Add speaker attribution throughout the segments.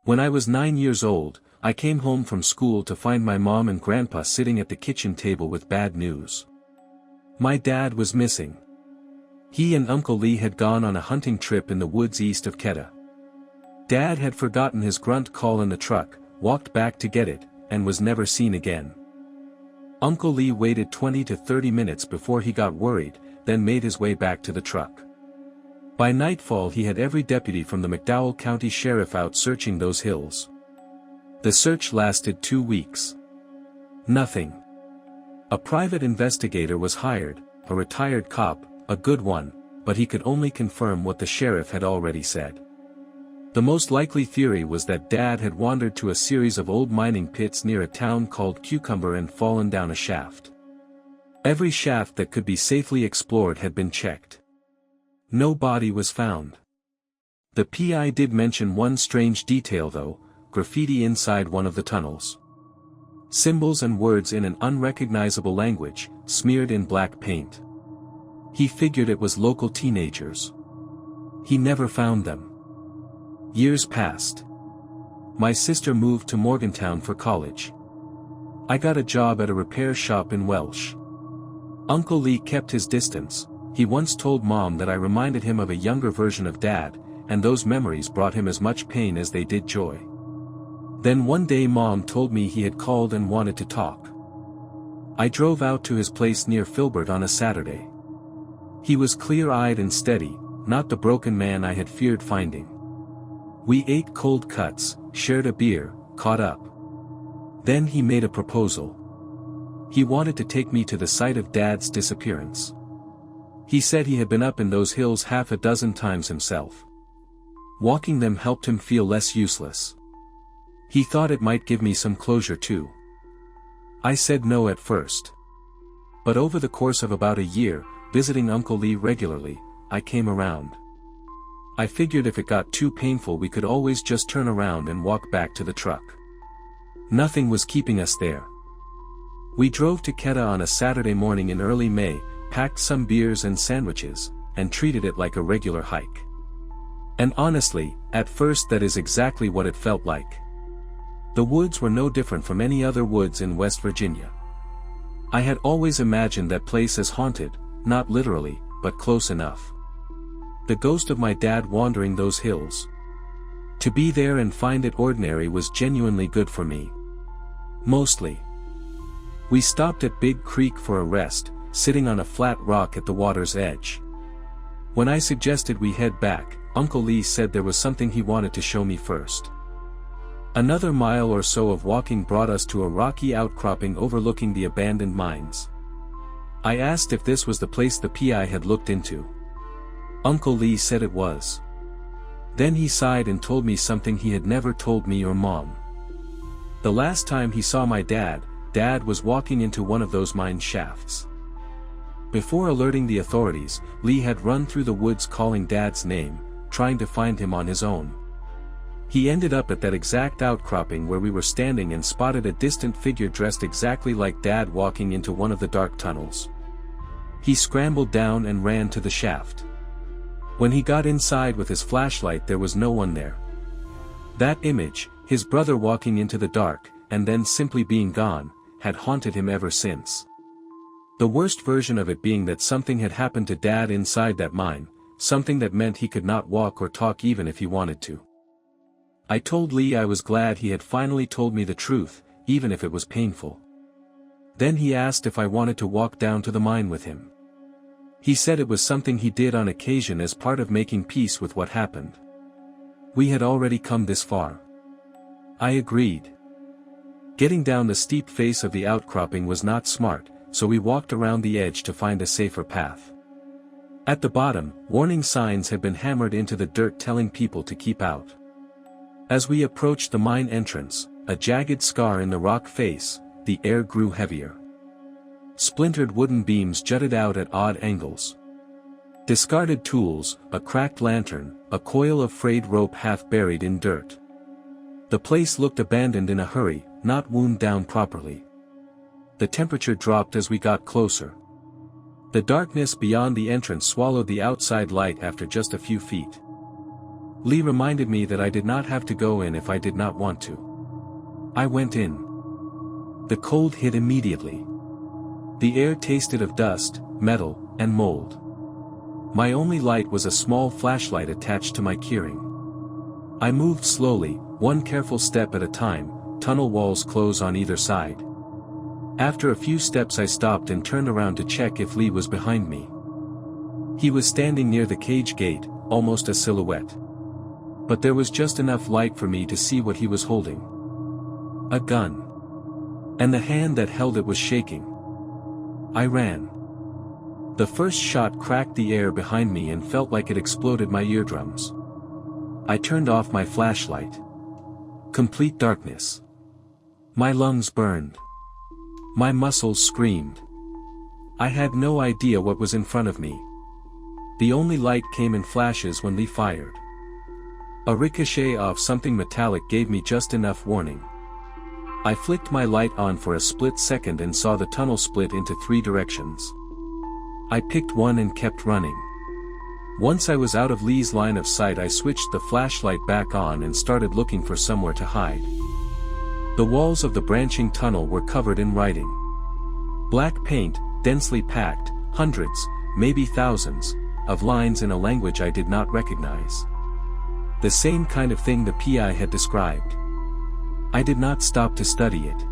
Speaker 1: When I was 9 years old, I came home from school to find my mom and grandpa sitting at the kitchen table with bad news. My dad was missing. He and Uncle Lee had gone on a hunting trip in the woods east of Quetta. Dad had forgotten his grunt call in the truck, walked back to get it, and was never seen again. Uncle Lee waited 20 to 30 minutes before he got worried, then made his way back to the truck. By nightfall he had every deputy from the McDowell County Sheriff out searching those hills. The search lasted 2 weeks. Nothing. A private investigator was hired, a retired cop, a good one, but he could only confirm what the sheriff had already said. The most likely theory was that Dad had wandered to a series of old mining pits near a town called Cucumber and fallen down a shaft. Every shaft that could be safely explored had been checked. No body was found. The PI did mention one strange detail though: graffiti inside one of the tunnels. Symbols and words in an unrecognizable language, smeared in black paint. He figured it was local teenagers. He never found them. Years passed. My sister moved to Morgantown for college. I got a job at a repair shop in Welsh. Uncle Lee kept his distance. He once told Mom that I reminded him of a younger version of Dad, and those memories brought him as much pain as they did joy. Then one day Mom told me he had called and wanted to talk. I drove out to his place near Filbert on a Saturday. He was clear-eyed and steady, not the broken man I had feared finding. We ate cold cuts, shared a beer, caught up. Then he made a proposal. He wanted to take me to the site of Dad's disappearance. He said he had been up in those hills half a dozen times himself. Walking them helped him feel less useless. He thought it might give me some closure too. I said no at first. But over the course of about a year, visiting Uncle Lee regularly, I came around. I figured if it got too painful we could always just turn around and walk back to the truck. Nothing was keeping us there. We drove to Quetta on a Saturday morning in early May, packed some beers and sandwiches, and treated it like a regular hike. And honestly, at first that is exactly what it felt like. The woods were no different from any other woods in West Virginia. I had always imagined that place as haunted, not literally, but close enough. The ghost of my dad wandering those hills. To be there and find it ordinary was genuinely good for me. Mostly. We stopped at Big Creek for a rest, sitting on a flat rock at the water's edge. When I suggested we head back, Uncle Lee said there was something he wanted to show me first. Another mile or so of walking brought us to a rocky outcropping overlooking the abandoned mines. I asked if this was the place the PI had looked into. Uncle Lee said it was. Then he sighed and told me something he had never told me or Mom. The last time he saw my dad, Dad was walking into one of those mine shafts. Before alerting the authorities, Lee had run through the woods calling Dad's name, trying to find him on his own. He ended up at that exact outcropping where we were standing and spotted a distant figure dressed exactly like Dad walking into one of the dark tunnels. He scrambled down and ran to the shaft. When he got inside with his flashlight there was no one there. That image, his brother walking into the dark, and then simply being gone, had haunted him ever since. The worst version of it being that something had happened to Dad inside that mine, something that meant he could not walk or talk even if he wanted to. I told Lee I was glad he had finally told me the truth, even if it was painful. Then he asked if I wanted to walk down to the mine with him. He said it was something he did on occasion as part of making peace with what happened. We had already come this far. I agreed. Getting down the steep face of the outcropping was not smart, so we walked around the edge to find a safer path. At the bottom, warning signs had been hammered into the dirt telling people to keep out. As we approached the mine entrance, a jagged scar in the rock face, the air grew heavier. Splintered wooden beams jutted out at odd angles. Discarded tools, a cracked lantern, a coil of frayed rope half buried in dirt. The place looked abandoned in a hurry, not wound down properly. The temperature dropped as we got closer. The darkness beyond the entrance swallowed the outside light after just a few feet. Lee reminded me that I did not have to go in if I did not want to. I went in. The cold hit immediately. The air tasted of dust, metal, and mold. My only light was a small flashlight attached to my keyring. I moved slowly, one careful step at a time. Tunnel walls close on either side. After a few steps I stopped and turned around to check if Lee was behind me. He was standing near the cage gate, almost a silhouette. But there was just enough light for me to see what he was holding. A gun. And the hand that held it was shaking. I ran. The first shot cracked the air behind me and felt like it exploded my eardrums. I turned off my flashlight. Complete darkness. My lungs burned. My muscles screamed. I had no idea what was in front of me. The only light came in flashes when Lee fired. A ricochet off something metallic gave me just enough warning. I flicked my light on for a split second and saw the tunnel split into 3 directions. I picked one and kept running. Once I was out of Lee's line of sight, I switched the flashlight back on and started looking for somewhere to hide. The walls of the branching tunnel were covered in writing. Black paint, densely packed, hundreds, maybe thousands, of lines in a language I did not recognize. The same kind of thing the PI had described. I did not stop to study it.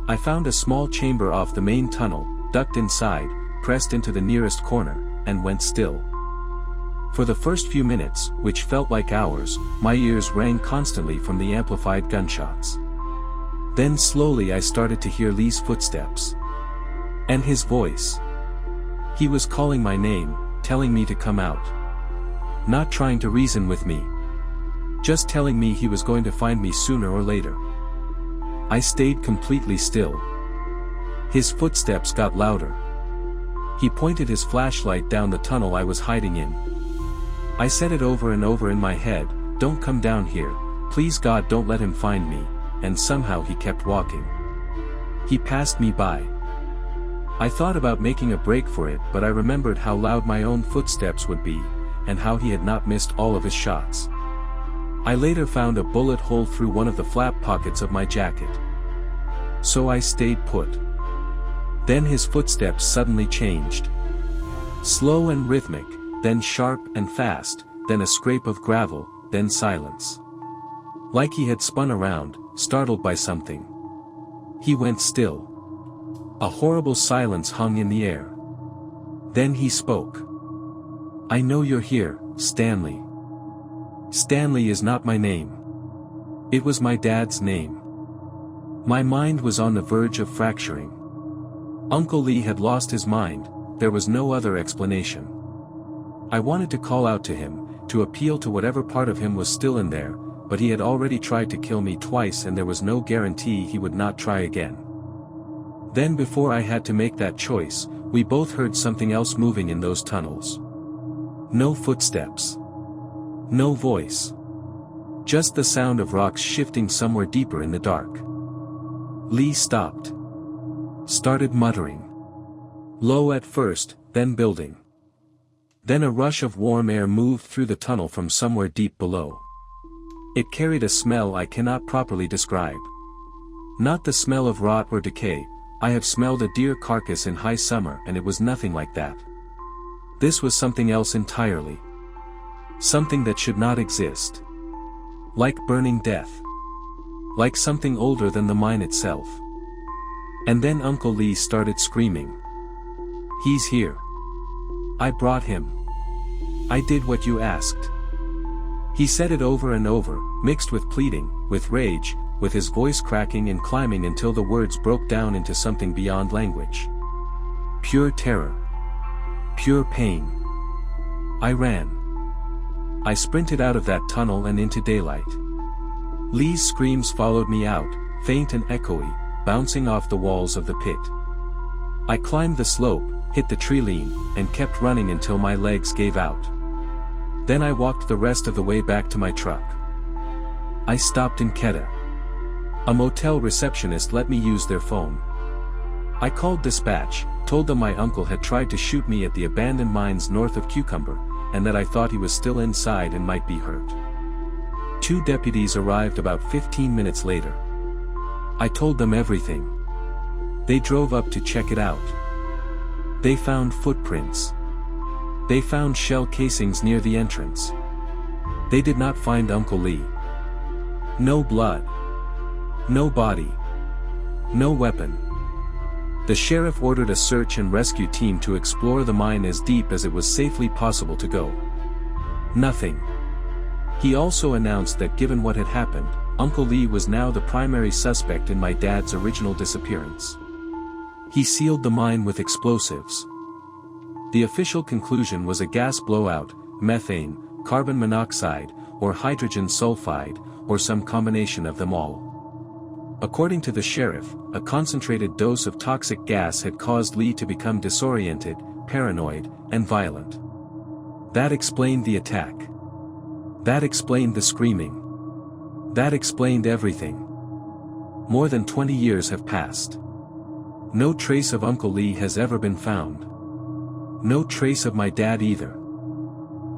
Speaker 1: I found a small chamber off the main tunnel, ducked inside, pressed into the nearest corner, and went still. For the first few minutes, which felt like hours, my ears rang constantly from the amplified gunshots. Then slowly I started to hear Lee's footsteps. And his voice. He was calling my name, telling me to come out. Not trying to reason with me. Just telling me he was going to find me sooner or later. I stayed completely still. His footsteps got louder. He pointed his flashlight down the tunnel I was hiding in. I said it over and over in my head, "Don't come down here, please God, don't let him find me," and somehow he kept walking. He passed me by. I thought about making a break for it, but I remembered how loud my own footsteps would be, and how he had not missed all of his shots. I later found a bullet hole through one of the flap pockets of my jacket. So I stayed put. Then his footsteps suddenly changed. Slow and rhythmic, then sharp and fast, then a scrape of gravel, then silence. Like he had spun around, startled by something. He went still. A horrible silence hung in the air. Then he spoke. "I know you're here, Stanley." Stanley is not my name. It was my dad's name. My mind was on the verge of fracturing. Uncle Lee had lost his mind, there was no other explanation. I wanted to call out to him, to appeal to whatever part of him was still in there, but he had already tried to kill me twice and there was no guarantee he would not try again. Then before I had to make that choice, we both heard something else moving in those tunnels. No footsteps. No voice. Just the sound of rocks shifting somewhere deeper in the dark. Lee stopped. Started muttering. Low at first, then building. Then a rush of warm air moved through the tunnel from somewhere deep below. It carried a smell I cannot properly describe. Not the smell of rot or decay. I have smelled a deer carcass in high summer and it was nothing like that. This was something else entirely. Something that should not exist. Like burning death. Like something older than the mine itself. And then Uncle Lee started screaming. "He's here. I brought him. I did what you asked." He said it over and over, mixed with pleading, with rage, with his voice cracking and climbing until the words broke down into something beyond language. Pure terror. Pure pain. I ran. I sprinted out of that tunnel and into daylight. Lee's screams followed me out, faint and echoey, bouncing off the walls of the pit. I climbed the slope, hit the tree-line, and kept running until my legs gave out. Then I walked the rest of the way back to my truck. I stopped in Quetta. A motel receptionist let me use their phone. I called dispatch, told them my uncle had tried to shoot me at the abandoned mines north of Cucumber, and that I thought he was still inside and might be hurt. 2 deputies arrived about 15 minutes later. I told them everything. They drove up to check it out. They found footprints. They found shell casings near the entrance. They did not find Uncle Lee. No blood. No body. No weapon. The sheriff ordered a search and rescue team to explore the mine as deep as it was safely possible to go. Nothing. He also announced that given what had happened, Uncle Lee was now the primary suspect in my dad's original disappearance. He sealed the mine with explosives. The official conclusion was a gas blowout, methane, carbon monoxide, or hydrogen sulfide, or some combination of them all. According to the sheriff, a concentrated dose of toxic gas had caused Lee to become disoriented, paranoid, and violent. That explained the attack. That explained the screaming. That explained everything. More than 20 years have passed. No trace of Uncle Lee has ever been found. No trace of my dad either.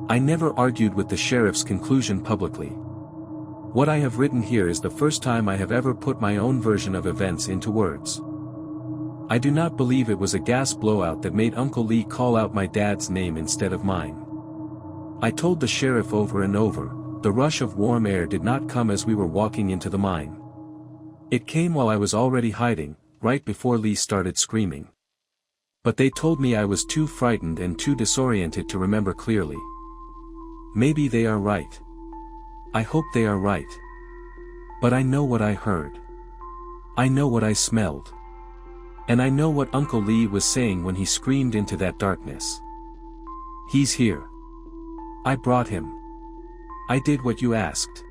Speaker 1: I never argued with the sheriff's conclusion publicly. What I have written here is the first time I have ever put my own version of events into words. I do not believe it was a gas blowout that made Uncle Lee call out my dad's name instead of mine. I told the sheriff over and over, the rush of warm air did not come as we were walking into the mine. It came while I was already hiding, right before Lee started screaming. But they told me I was too frightened and too disoriented to remember clearly. Maybe they are right. I hope they are right. But I know what I heard. I know what I smelled. And I know what Uncle Lee was saying when he screamed into that darkness. He's here. I brought him. I did what you asked.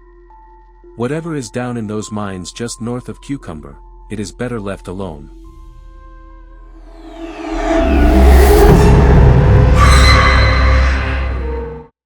Speaker 1: Whatever is down in those mines just north of Cucumber, it is better left alone.